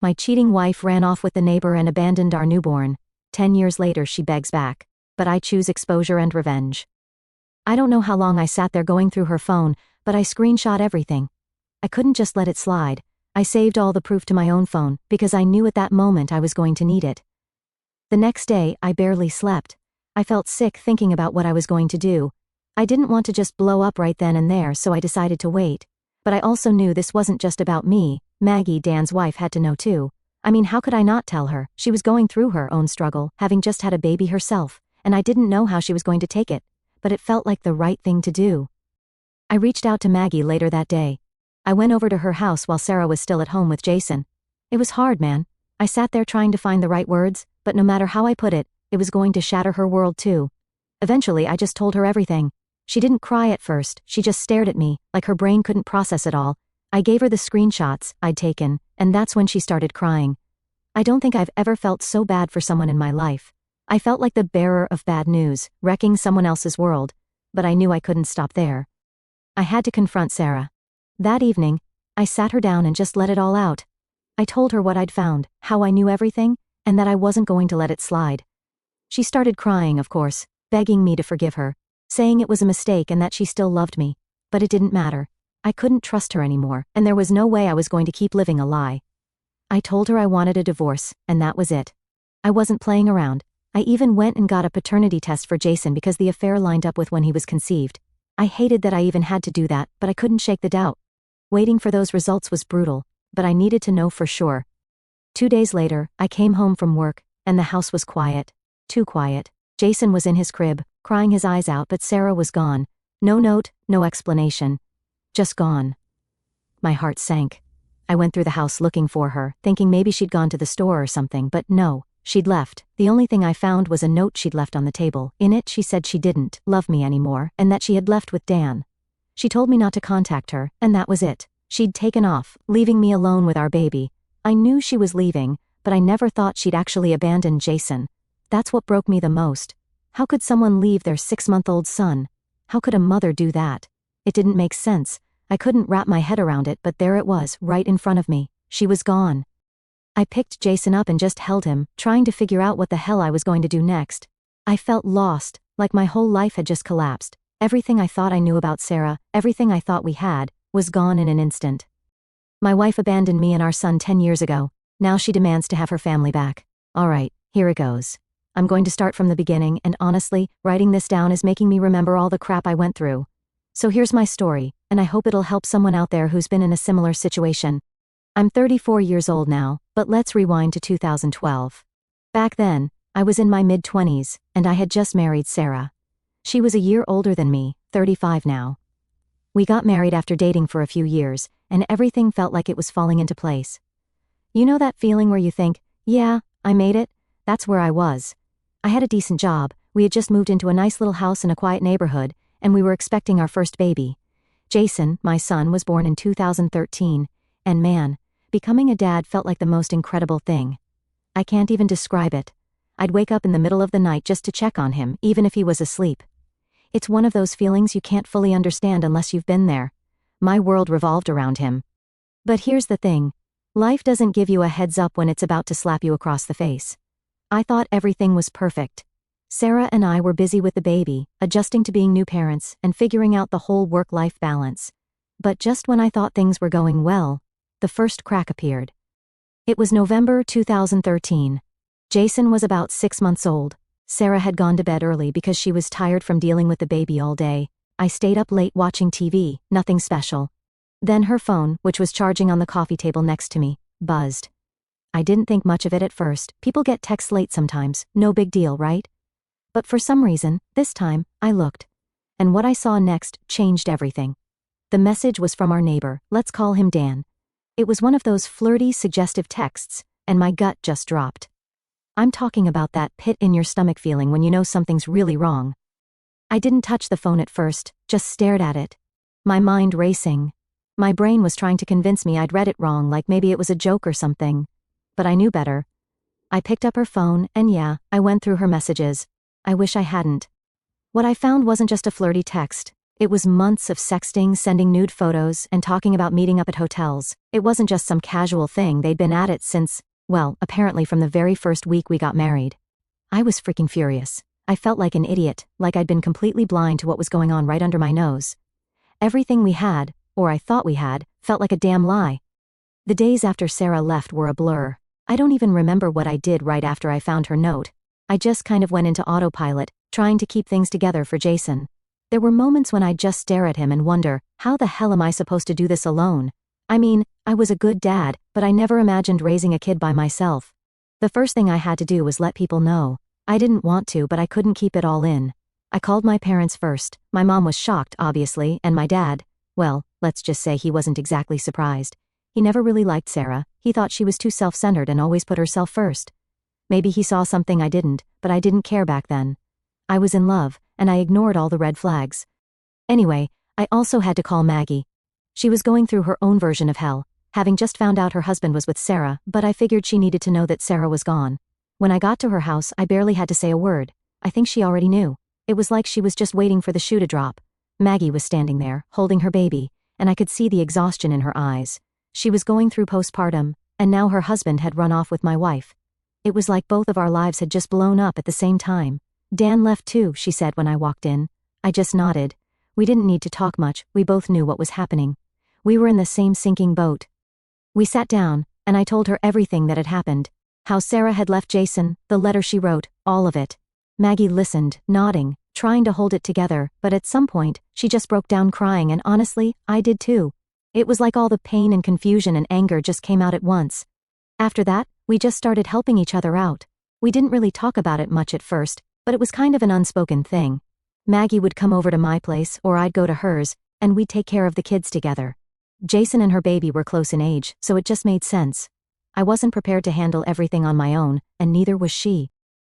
My cheating wife ran off with the neighbor and abandoned our newborn. 10 years later she begs back. But I choose exposure and revenge. I don't know how long I sat there going through her phone, but I screenshot everything. I couldn't just let it slide. I saved all the proof to my own phone, because I knew at that moment I was going to need it. The next day, I barely slept. I felt sick thinking about what I was going to do. I didn't want to just blow up right then and there, so I decided to wait. But I also knew this wasn't just about me. Maggie, Dan's wife, had to know too. I mean, how could I not tell her? She was going through her own struggle, having just had a baby herself, and I didn't know how she was going to take it, but it felt like the right thing to do. I reached out to Maggie later that day. I went over to her house while Sarah was still at home with Jason. It was hard, man. I sat there trying to find the right words, but no matter how I put it, it was going to shatter her world too. Eventually, I just told her everything. She didn't cry at first, she just stared at me, like her brain couldn't process it all. I gave her the screenshots I'd taken, and that's when she started crying. I don't think I've ever felt so bad for someone in my life. I felt like the bearer of bad news, wrecking someone else's world, but I knew I couldn't stop there. I had to confront Sarah. That evening, I sat her down and just let it all out. I told her what I'd found, how I knew everything, and that I wasn't going to let it slide. She started crying, of course, begging me to forgive her, saying it was a mistake and that she still loved me, but it didn't matter. I couldn't trust her anymore, and there was no way I was going to keep living a lie. I told her I wanted a divorce, and that was it. I wasn't playing around. I even went and got a paternity test for Jason because the affair lined up with when he was conceived. I hated that I even had to do that, but I couldn't shake the doubt. Waiting for those results was brutal, but I needed to know for sure. 2 days later, I came home from work, and the house was quiet. Too quiet. Jason was in his crib, crying his eyes out, but Sarah was gone. No note, no explanation. Just gone. My heart sank. I went through the house looking for her, thinking maybe she'd gone to the store or something, but no, she'd left. The only thing I found was a note she'd left on the table. In it, she said she didn't love me anymore, and that she had left with Dan. She told me not to contact her, and that was it. She'd taken off, leaving me alone with our baby. I knew she was leaving, but I never thought she'd actually abandoned Jason. That's what broke me the most. How could someone leave their 6-month-old son? How could a mother do that? It didn't make sense. I couldn't wrap my head around it, but there it was, right in front of me. She was gone. I picked Jason up and just held him, trying to figure out what the hell I was going to do next. I felt lost, like my whole life had just collapsed. Everything I thought I knew about Sarah, everything I thought we had, was gone in an instant. My wife abandoned me and our son 10 years ago. Now she demands to have her family back. Alright, here it goes. I'm going to start from the beginning, and honestly, writing this down is making me remember all the crap I went through. So here's my story, and I hope it'll help someone out there who's been in a similar situation. I'm 34 years old now, but let's rewind to 2012. Back then, I was in my mid-20s, and I had just married Sarah. She was a year older than me, 35 now. We got married after dating for a few years, and everything felt like it was falling into place. You know that feeling where you think, yeah, I made it? That's where I was. I had a decent job, we had just moved into a nice little house in a quiet neighborhood, and we were expecting our first baby. Jason, my son, was born in 2013, and man, becoming a dad felt like the most incredible thing. I can't even describe it. I'd wake up in the middle of the night just to check on him, even if he was asleep. It's one of those feelings you can't fully understand unless you've been there. My world revolved around him. But here's the thing. Life doesn't give you a heads up when it's about to slap you across the face. I thought everything was perfect. Sarah and I were busy with the baby, adjusting to being new parents, and figuring out the whole work-life balance. But just when I thought things were going well, the first crack appeared. It was November 2013. Jason was about 6 months old. Sarah had gone to bed early because she was tired from dealing with the baby all day. I stayed up late watching TV, nothing special. Then her phone, which was charging on the coffee table next to me, buzzed. I didn't think much of it at first. People get texts late sometimes, no big deal, right? But for some reason, this time, I looked. And what I saw next changed everything. The message was from our neighbor, let's call him Dan. It was one of those flirty, suggestive texts, and my gut just dropped. I'm talking about that pit-in-your-stomach feeling when you know something's really wrong. I didn't touch the phone at first, just stared at it. My mind racing. My brain was trying to convince me I'd read it wrong, like maybe it was a joke or something. But I knew better. I picked up her phone, and yeah, I went through her messages. I wish I hadn't. What I found wasn't just a flirty text. It was months of sexting, sending nude photos, and talking about meeting up at hotels. It wasn't just some casual thing, they'd been at it since, well, apparently from the very first week we got married. I was freaking furious. I felt like an idiot, like I'd been completely blind to what was going on right under my nose. Everything we had, or I thought we had, felt like a damn lie. The days after Sarah left were a blur. I don't even remember what I did right after I found her note. I just kind of went into autopilot, trying to keep things together for Jason. There were moments when I'd just stare at him and wonder, how the hell am I supposed to do this alone? I mean, I was a good dad, but I never imagined raising a kid by myself. The first thing I had to do was let people know. I didn't want to, but I couldn't keep it all in. I called my parents first. My mom was shocked, obviously, and my dad, well, let's just say he wasn't exactly surprised. He never really liked Sarah. He thought she was too self-centered and always put herself first. Maybe he saw something I didn't, but I didn't care back then. I was in love, and I ignored all the red flags. Anyway, I also had to call Maggie. She was going through her own version of hell, having just found out her husband was with Sarah, but I figured she needed to know that Sarah was gone. When I got to her house, I barely had to say a word. I think she already knew. It was like she was just waiting for the shoe to drop. Maggie was standing there, holding her baby, and I could see the exhaustion in her eyes. She was going through postpartum, and now her husband had run off with my wife. It was like both of our lives had just blown up at the same time. Dan left too, she said when I walked in. I just nodded. We didn't need to talk much, we both knew what was happening. We were in the same sinking boat. We sat down, and I told her everything that had happened. How Sarah had left Jason, the letter she wrote, all of it. Maggie listened, nodding, trying to hold it together, but at some point, she just broke down crying, and honestly, I did too. It was like all the pain and confusion and anger just came out at once. After that, we just started helping each other out. We didn't really talk about it much at first, but it was kind of an unspoken thing. Maggie would come over to my place or I'd go to hers, and we'd take care of the kids together. Jason and her baby were close in age, so it just made sense. I wasn't prepared to handle everything on my own, and neither was she.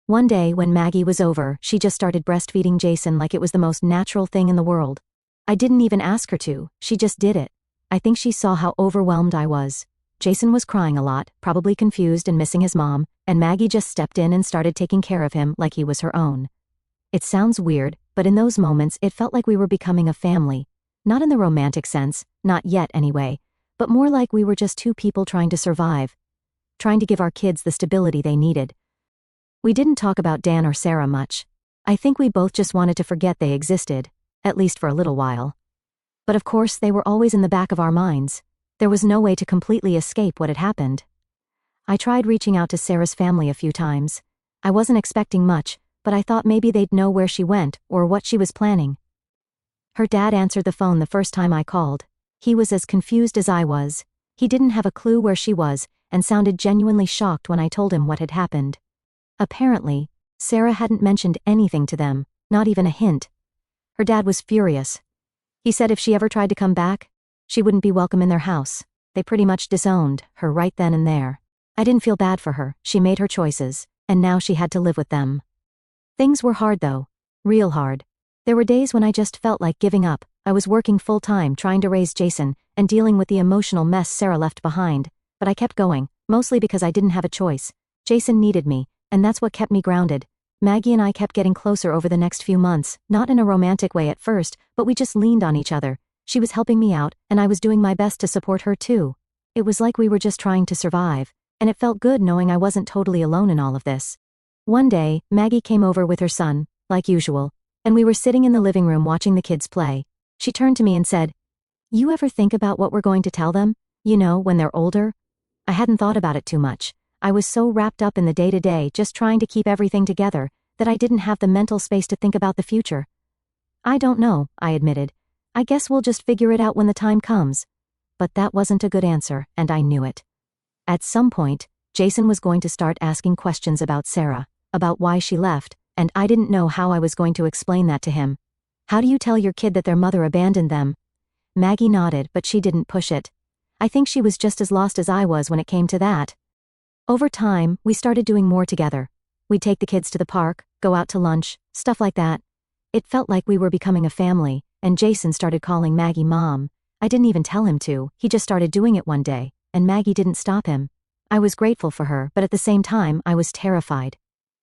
One day when Maggie was over, she just started breastfeeding Jason like it was the most natural thing in the world. I didn't even ask her to, she just did it. I think she saw how overwhelmed I was. Jason was crying a lot, probably confused and missing his mom, and Maggie just stepped in and started taking care of him like he was her own. It sounds weird, but in those moments it felt like we were becoming a family. Not in the romantic sense, not yet anyway, but more like we were just two people trying to survive. Trying to give our kids the stability they needed. We didn't talk about Dan or Sarah much. I think we both just wanted to forget they existed, at least for a little while. But of course they were always in the back of our minds. There was no way to completely escape what had happened. I tried reaching out to Sarah's family a few times. I wasn't expecting much, but I thought maybe they'd know where she went or what she was planning. Her dad answered the phone the first time I called. He was as confused as I was. He didn't have a clue where she was and sounded genuinely shocked when I told him what had happened. Apparently, Sarah hadn't mentioned anything to them, not even a hint. Her dad was furious. He said if she ever tried to come back, she wouldn't be welcome in their house. They pretty much disowned her right then and there. I didn't feel bad for her, she made her choices, and now she had to live with them. Things were hard though. Real hard. There were days when I just felt like giving up. I was working full-time trying to raise Jason, and dealing with the emotional mess Sarah left behind. But I kept going, mostly because I didn't have a choice. Jason needed me, and that's what kept me grounded. Maggie and I kept getting closer over the next few months, not in a romantic way at first, but we just leaned on each other. She was helping me out, and I was doing my best to support her too. It was like we were just trying to survive, and it felt good knowing I wasn't totally alone in all of this. One day, Maggie came over with her son, like usual, and we were sitting in the living room watching the kids play. She turned to me and said, "You ever think about what we're going to tell them? You know, when they're older?" I hadn't thought about it too much. I was so wrapped up in the day-to-day, just trying to keep everything together, that I didn't have the mental space to think about the future. "I don't know," I admitted. "I guess we'll just figure it out when the time comes." But that wasn't a good answer, and I knew it. At some point, Jason was going to start asking questions about Sarah, about why she left, and I didn't know how I was going to explain that to him. How do you tell your kid that their mother abandoned them? Maggie nodded, but she didn't push it. I think she was just as lost as I was when it came to that. Over time, we started doing more together. We'd take the kids to the park, go out to lunch, stuff like that. It felt like we were becoming a family, and Jason started calling Maggie Mom. I didn't even tell him to, he just started doing it one day, and Maggie didn't stop him. I was grateful for her, but at the same time, I was terrified.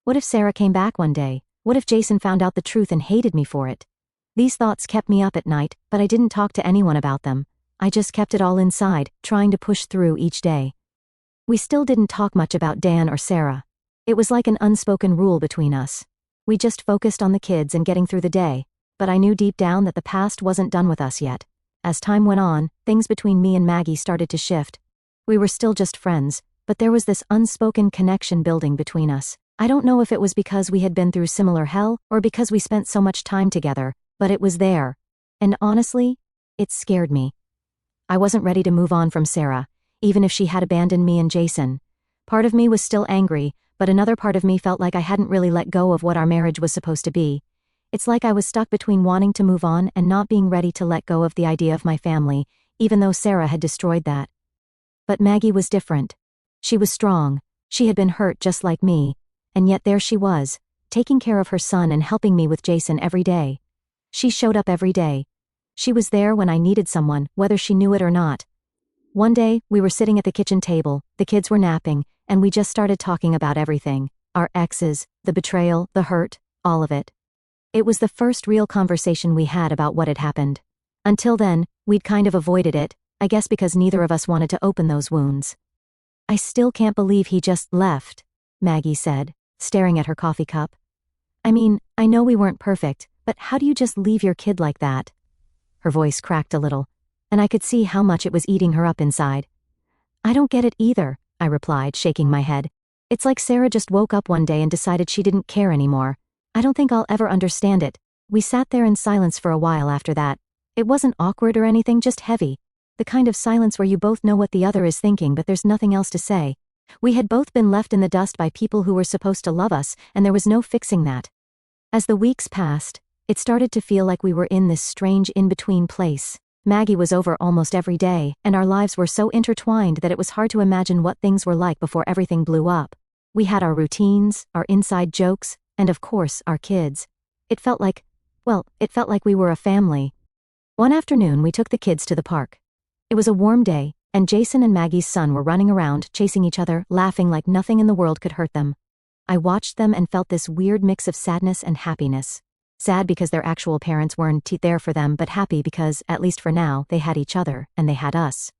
What if Sarah came back one day? What if Jason found out the truth and hated me for it? These thoughts kept me up at night, but I didn't talk to anyone about them. I just kept it all inside, trying to push through each day. We still didn't talk much about Dan or Sarah. It was like an unspoken rule between us. We just focused on the kids and getting through the day, but I knew deep down that the past wasn't done with us yet. As time went on, things between me and Maggie started to shift. We were still just friends, but there was this unspoken connection building between us. I don't know if it was because we had been through similar hell or because we spent so much time together, but it was there. And honestly, it scared me. I wasn't ready to move on from Sarah, even if she had abandoned me and Jason. Part of me was still angry, but another part of me felt like I hadn't really let go of what our marriage was supposed to be. It's like I was stuck between wanting to move on and not being ready to let go of the idea of my family, even though Sarah had destroyed that. But Maggie was different. She was strong, she had been hurt just like me, and yet there she was, taking care of her son and helping me with Jason every day. She showed up every day. She was there when I needed someone, whether she knew it or not. One day, we were sitting at the kitchen table, the kids were napping, and we just started talking about everything. Our exes, the betrayal, the hurt, all of it. It was the first real conversation we had about what had happened. Until then, we'd kind of avoided it, I guess because neither of us wanted to open those wounds. "I still can't believe he just left," Maggie said, staring at her coffee cup. "I mean, I know we weren't perfect, but how do you just leave your kid like that?" Her voice cracked a little, and I could see how much it was eating her up inside. "I don't get it either," I replied, shaking my head. "It's like Sarah just woke up one day and decided she didn't care anymore. I don't think I'll ever understand it." We sat there in silence for a while after that. It wasn't awkward or anything, just heavy. The kind of silence where you both know what the other is thinking but there's nothing else to say. We had both been left in the dust by people who were supposed to love us, and there was no fixing that. As the weeks passed, it started to feel like we were in this strange in-between place. Maggie was over almost every day, and our lives were so intertwined that it was hard to imagine what things were like before everything blew up. We had our routines, our inside jokes, and of course, our kids. It felt like we were a family. One afternoon, we took the kids to the park. It was a warm day, and Jason and Maggie's son were running around, chasing each other, laughing like nothing in the world could hurt them. I watched them and felt this weird mix of sadness and happiness. Sad because their actual parents weren't there for them, but happy because, at least for now, they had each other, and they had us.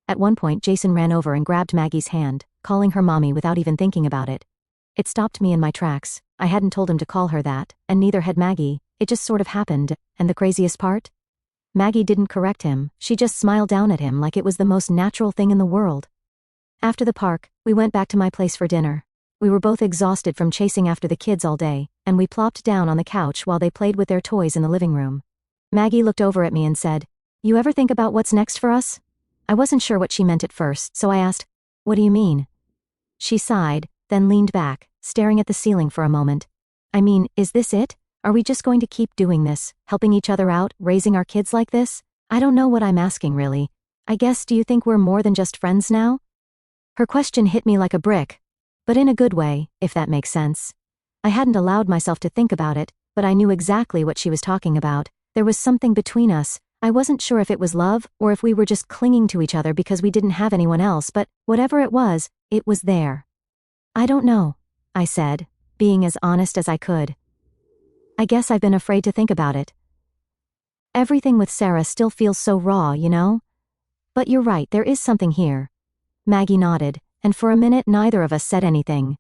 At one point, Jason ran over and grabbed Maggie's hand, calling her mommy without even thinking about it. It stopped me in my tracks. I hadn't told him to call her that, and neither had Maggie. It just sort of happened, and the craziest part? Maggie didn't correct him, she just smiled down at him like it was the most natural thing in the world. After the park, we went back to my place for dinner. We were both exhausted from chasing after the kids all day, and we plopped down on the couch while they played with their toys in the living room. Maggie looked over at me and said, "You ever think about what's next for us?" I wasn't sure what she meant at first, so I asked, "What do you mean?" She sighed, then leaned back, staring at the ceiling for a moment. "I mean, is this it? Are we just going to keep doing this, helping each other out, raising our kids like this? I don't know what I'm asking really. I guess, do you think we're more than just friends now?" Her question hit me like a brick, but in a good way, if that makes sense. I hadn't allowed myself to think about it, but I knew exactly what she was talking about. There was something between us. I wasn't sure if it was love, or if we were just clinging to each other because we didn't have anyone else, but whatever it was there. "I don't know," I said, being as honest as I could. "I guess I've been afraid to think about it. Everything with Sarah still feels so raw, you know? But you're right, there is something here." Maggie nodded, and for a minute neither of us said anything.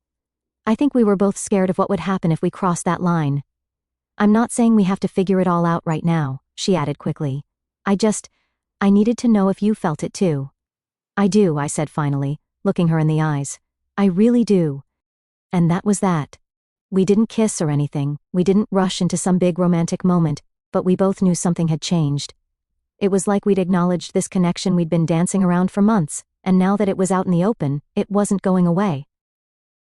I think we were both scared of what would happen if we crossed that line. "I'm not saying we have to figure it all out right now," she added quickly. I needed to know if you felt it too." "I do," I said finally, looking her in the eyes. "I really do." And that was that. We didn't kiss or anything, we didn't rush into some big romantic moment, but we both knew something had changed. It was like we'd acknowledged this connection we'd been dancing around for months, and now that it was out in the open, it wasn't going away.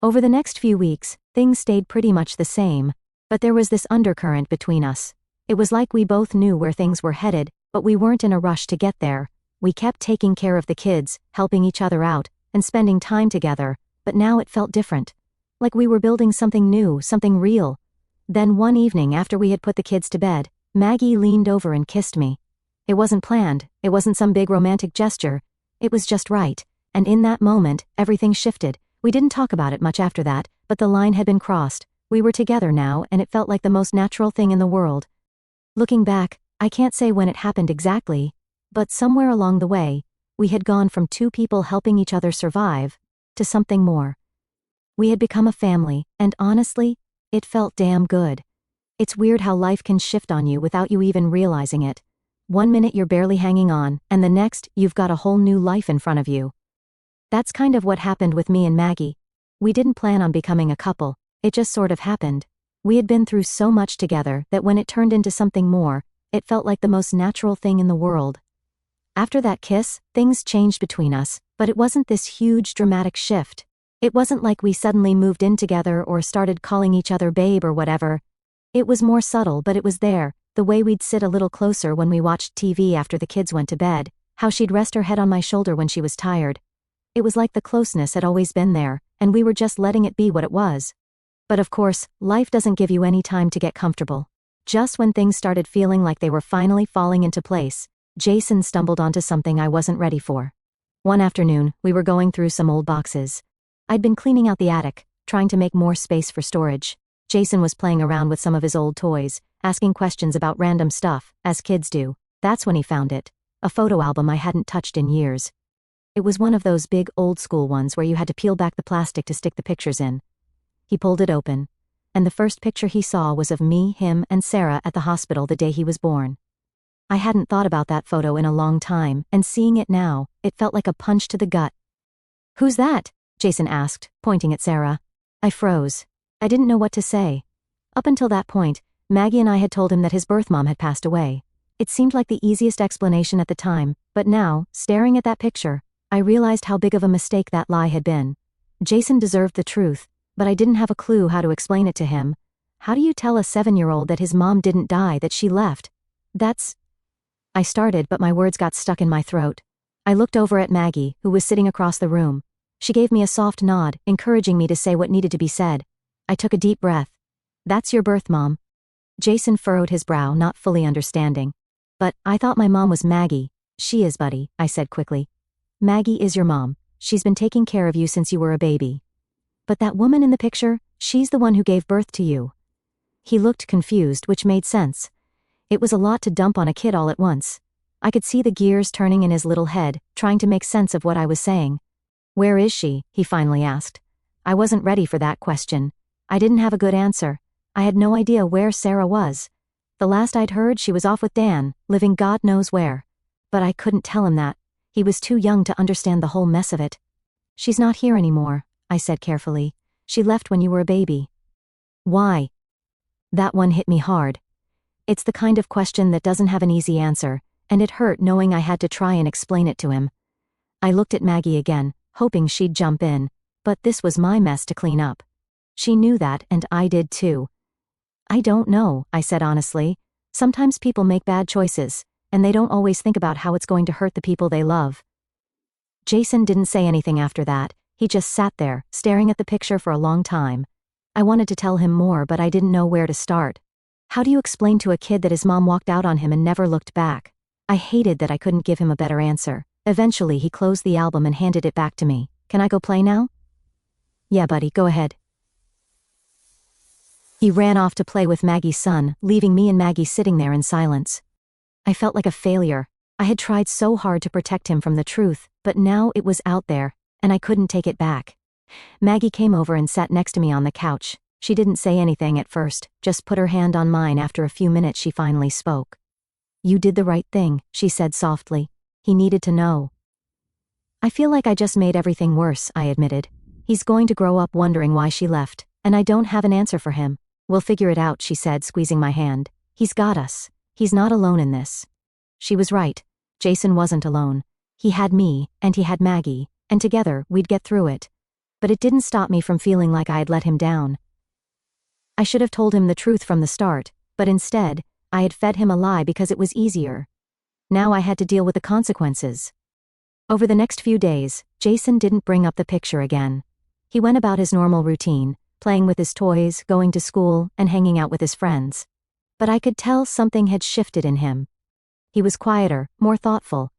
Over the next few weeks, things stayed pretty much the same, but there was this undercurrent between us. It was like we both knew where things were headed, but we weren't in a rush to get there. We kept taking care of the kids, helping each other out, and spending time together, but now it felt different. Like we were building something new, something real. Then one evening after we had put the kids to bed, Maggie leaned over and kissed me. It wasn't planned, it wasn't some big romantic gesture. It was just right, and in that moment, everything shifted. We didn't talk about it much after that, but the line had been crossed. We were together now, and it felt like the most natural thing in the world. Looking back, I can't say when it happened exactly, but somewhere along the way, we had gone from two people helping each other survive to something more. We had become a family, and honestly, it felt damn good. It's weird how life can shift on you without you even realizing it. One minute you're barely hanging on, and the next, you've got a whole new life in front of you. That's kind of what happened with me and Maggie. We didn't plan on becoming a couple, it just sort of happened. We had been through so much together that when it turned into something more, it felt like the most natural thing in the world. After that kiss, things changed between us, but it wasn't this huge dramatic shift. It wasn't like we suddenly moved in together or started calling each other babe or whatever. It was more subtle, but it was there, the way we'd sit a little closer when we watched TV after the kids went to bed, how she'd rest her head on my shoulder when she was tired. It was like the closeness had always been there, and we were just letting it be what it was. But of course, life doesn't give you any time to get comfortable. Just when things started feeling like they were finally falling into place, Jason stumbled onto something I wasn't ready for. One afternoon, we were going through some old boxes. I'd been cleaning out the attic, trying to make more space for storage. Jason was playing around with some of his old toys, asking questions about random stuff, as kids do. That's when he found it. A photo album I hadn't touched in years. It was one of those big old-school ones where you had to peel back the plastic to stick the pictures in. He pulled it open, and the first picture he saw was of me, him, and Sarah at the hospital the day he was born. I hadn't thought about that photo in a long time, and seeing it now, it felt like a punch to the gut. "Who's that?" Jason asked, pointing at Sarah. I froze. I didn't know what to say. Up until that point, Maggie and I had told him that his birth mom had passed away. It seemed like the easiest explanation at the time, but now, staring at that picture, I realized how big of a mistake that lie had been. Jason deserved the truth, but I didn't have a clue how to explain it to him. How do you tell a 7-year-old that his mom didn't die, that she left? I started, but my words got stuck in my throat. I looked over at Maggie, who was sitting across the room. She gave me a soft nod, encouraging me to say what needed to be said. I took a deep breath. "That's your birth mom." Jason furrowed his brow, not fully understanding. "But I thought my mom was Maggie." "She is, buddy," I said quickly. "Maggie is your mom. She's been taking care of you since you were a baby. But that woman in the picture, she's the one who gave birth to you." He looked confused, which made sense. It was a lot to dump on a kid all at once. I could see the gears turning in his little head, trying to make sense of what I was saying. "Where is she?" he finally asked. I wasn't ready for that question. I didn't have a good answer. I had no idea where Sarah was. The last I'd heard, she was off with Dan, living God knows where. But I couldn't tell him that. He was too young to understand the whole mess of it. "She's not here anymore," I said carefully. "She left when you were a baby." "Why?" That one hit me hard. It's the kind of question that doesn't have an easy answer, and it hurt knowing I had to try and explain it to him. I looked at Maggie again, hoping she'd jump in, but this was my mess to clean up. She knew that, and I did too. "I don't know," I said honestly. "Sometimes people make bad choices, and they don't always think about how it's going to hurt the people they love." Jason didn't say anything after that. He just sat there, staring at the picture for a long time. I wanted to tell him more, but I didn't know where to start. How do you explain to a kid that his mom walked out on him and never looked back? I hated that I couldn't give him a better answer. Eventually he closed the album and handed it back to me. "Can I go play now?" "Yeah, buddy, go ahead." He ran off to play with Maggie's son, leaving me and Maggie sitting there in silence. I felt like a failure. I had tried so hard to protect him from the truth, but now it was out there, and I couldn't take it back. Maggie came over and sat next to me on the couch. She didn't say anything at first, just put her hand on mine. After a few minutes she finally spoke. "You did the right thing," she said softly. "He needed to know." "I feel like I just made everything worse," I admitted. "He's going to grow up wondering why she left, and I don't have an answer for him." "We'll figure it out," she said, squeezing my hand. "He's got us. He's not alone in this." She was right. Jason wasn't alone. He had me, and he had Maggie, and together we'd get through it. But it didn't stop me from feeling like I had let him down. I should have told him the truth from the start, but instead, I had fed him a lie because it was easier. Now I had to deal with the consequences. Over the next few days, Jason didn't bring up the picture again. He went about his normal routine, playing with his toys, going to school, and hanging out with his friends. But I could tell something had shifted in him. He was quieter, more thoughtful.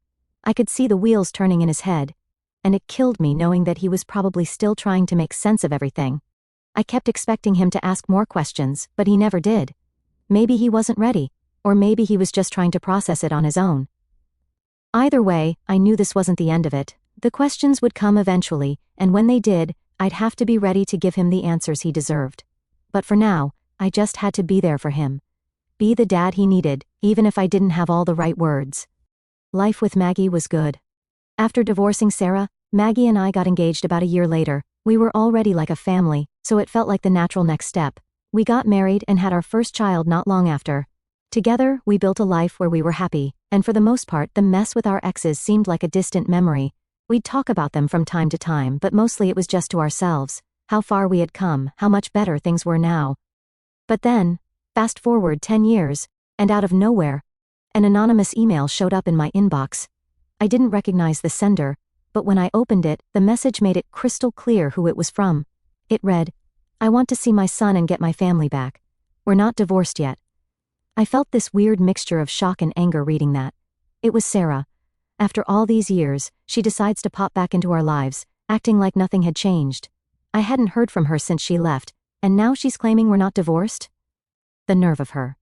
I could see the wheels turning in his head, and it killed me knowing that he was probably still trying to make sense of everything. I kept expecting him to ask more questions, but he never did. Maybe he wasn't ready. or maybe he was just trying to process it on his own. Either way, I knew this wasn't the end of it. The questions would come eventually, and when they did, I'd have to be ready to give him the answers he deserved. But for now, I just had to be there for him. Be the dad he needed, even if I didn't have all the right words. Life with Maggie was good. After divorcing Sarah, Maggie and I got engaged about a year later. We were already like a family, so it felt like the natural next step. We got married and had our first child not long after. Together, we built a life where we were happy, and for the most part the mess with our exes seemed like a distant memory. We'd talk about them from time to time, but mostly it was just to ourselves, how far we had come, how much better things were now. But then, fast forward 10 years, and out of nowhere, an anonymous email showed up in my inbox. I didn't recognize the sender, but when I opened it, the message made it crystal clear who it was from. It read, "I want to see my son and get my family back. We're not divorced yet." I felt this weird mixture of shock and anger reading that. It was Sarah. After all these years, she decides to pop back into our lives, acting like nothing had changed. I hadn't heard from her since she left, and now she's claiming we're not divorced? The nerve of her.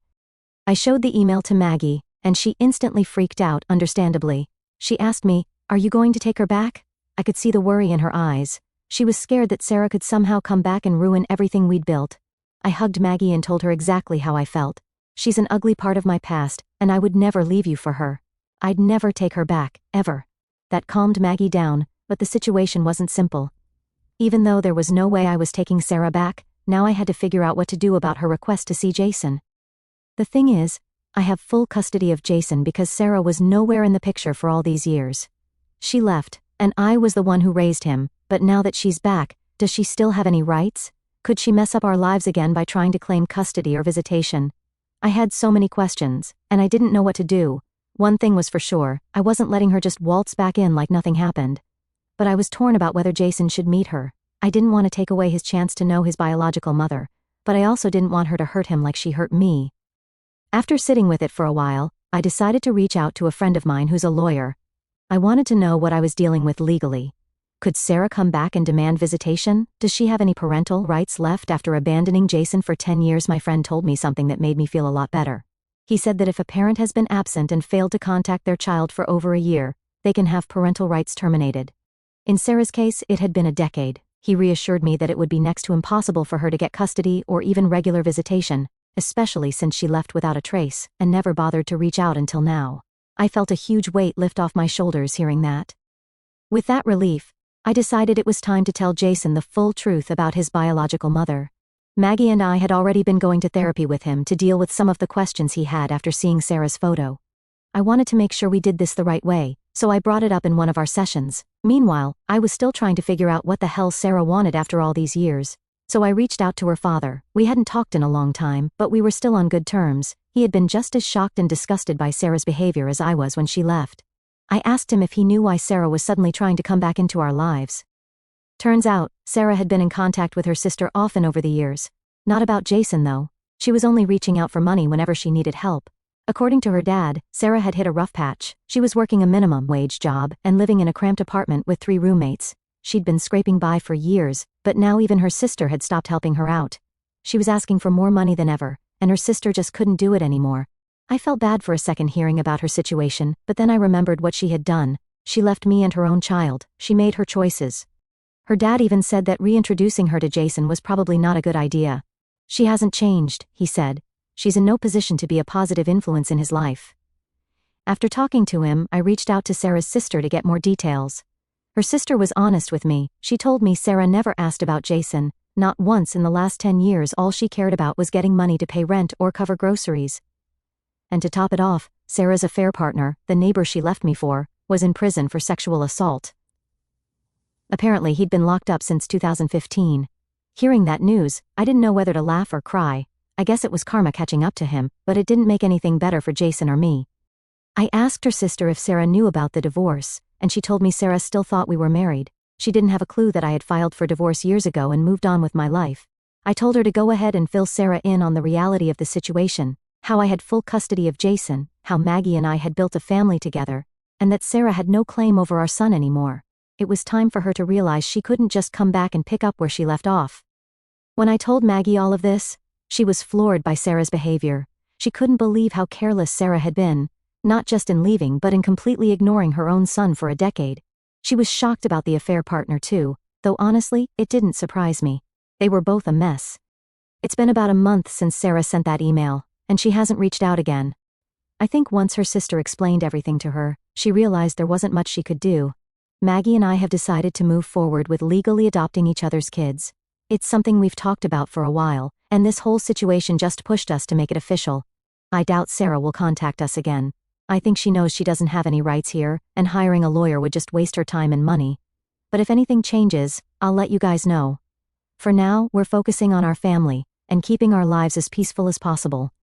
I showed the email to Maggie, and she instantly freaked out, understandably. She asked me, "Are you going to take her back?" I could see the worry in her eyes. She was scared that Sarah could somehow come back and ruin everything we'd built. I hugged Maggie and told her exactly how I felt. "She's an ugly part of my past, and I would never leave you for her. I'd never take her back, ever." That calmed Maggie down, but the situation wasn't simple. Even though there was no way I was taking Sarah back, now I had to figure out what to do about her request to see Jason. The thing is, I have full custody of Jason because Sarah was nowhere in the picture for all these years. She left, and I was the one who raised him, but now that she's back, does she still have any rights? Could she mess up our lives again by trying to claim custody or visitation? I had so many questions, and I didn't know what to do. One thing was for sure, I wasn't letting her just waltz back in like nothing happened. But I was torn about whether Jason should meet her. I didn't want to take away his chance to know his biological mother, but I also didn't want her to hurt him like she hurt me. After sitting with it for a while, I decided to reach out to a friend of mine who's a lawyer. I wanted to know what I was dealing with legally. Could Sarah come back and demand visitation? Does she have any parental rights left after abandoning Jason for 10 years? My friend told me something that made me feel a lot better. He said that if a parent has been absent and failed to contact their child for over a year, they can have parental rights terminated. In Sarah's case, it had been a decade. He reassured me that it would be next to impossible for her to get custody or even regular visitation, especially since she left without a trace and never bothered to reach out until now. I felt a huge weight lift off my shoulders hearing that. With that relief, I decided it was time to tell Jason the full truth about his biological mother. Maggie and I had already been going to therapy with him to deal with some of the questions he had after seeing Sarah's photo. I wanted to make sure we did this the right way, so I brought it up in one of our sessions. Meanwhile, I was still trying to figure out what the hell Sarah wanted after all these years. So I reached out to her father. We hadn't talked in a long time, but we were still on good terms. He had been just as shocked and disgusted by Sarah's behavior as I was when she left. I asked him if he knew why Sarah was suddenly trying to come back into our lives. Turns out, Sarah had been in contact with her sister often over the years. Not about Jason though. She was only reaching out for money whenever she needed help. According to her dad, Sarah had hit a rough patch. She was working a minimum wage job and living in a cramped apartment with 3 roommates. She'd been scraping by for years, but now even her sister had stopped helping her out. She was asking for more money than ever, and her sister just couldn't do it anymore. I felt bad for a second hearing about her situation, but then I remembered what she had done. She left me and her own child. She made her choices. Her dad even said that reintroducing her to Jason was probably not a good idea. "She hasn't changed," he said. "She's in no position to be a positive influence in his life." After talking to him, I reached out to Sarah's sister to get more details. Her sister was honest with me. She told me Sarah never asked about Jason. Not once in the last 10 years. All she cared about was getting money to pay rent or cover groceries. And to top it off, Sarah's affair partner, the neighbor she left me for, was in prison for sexual assault. Apparently he'd been locked up since 2015. Hearing that news, I didn't know whether to laugh or cry. I guess it was karma catching up to him, but it didn't make anything better for Jason or me. I asked her sister if Sarah knew about the divorce, and she told me Sarah still thought we were married. She didn't have a clue that I had filed for divorce years ago and moved on with my life. I told her to go ahead and fill Sarah in on the reality of the situation, how I had full custody of Jason, how Maggie and I had built a family together, and that Sarah had no claim over our son anymore. It was time for her to realize she couldn't just come back and pick up where she left off. When I told Maggie all of this, she was floored by Sarah's behavior. She couldn't believe how careless Sarah had been, not just in leaving but in completely ignoring her own son for a decade. She was shocked about the affair partner too, though honestly, it didn't surprise me. They were both a mess. It's been about a month since Sarah sent that email, and she hasn't reached out again. I think once her sister explained everything to her, she realized there wasn't much she could do. Maggie and I have decided to move forward with legally adopting each other's kids. It's something we've talked about for a while, and this whole situation just pushed us to make it official. I doubt Sarah will contact us again. I think she knows she doesn't have any rights here, and hiring a lawyer would just waste her time and money. But if anything changes, I'll let you guys know. For now, we're focusing on our family, and keeping our lives as peaceful as possible.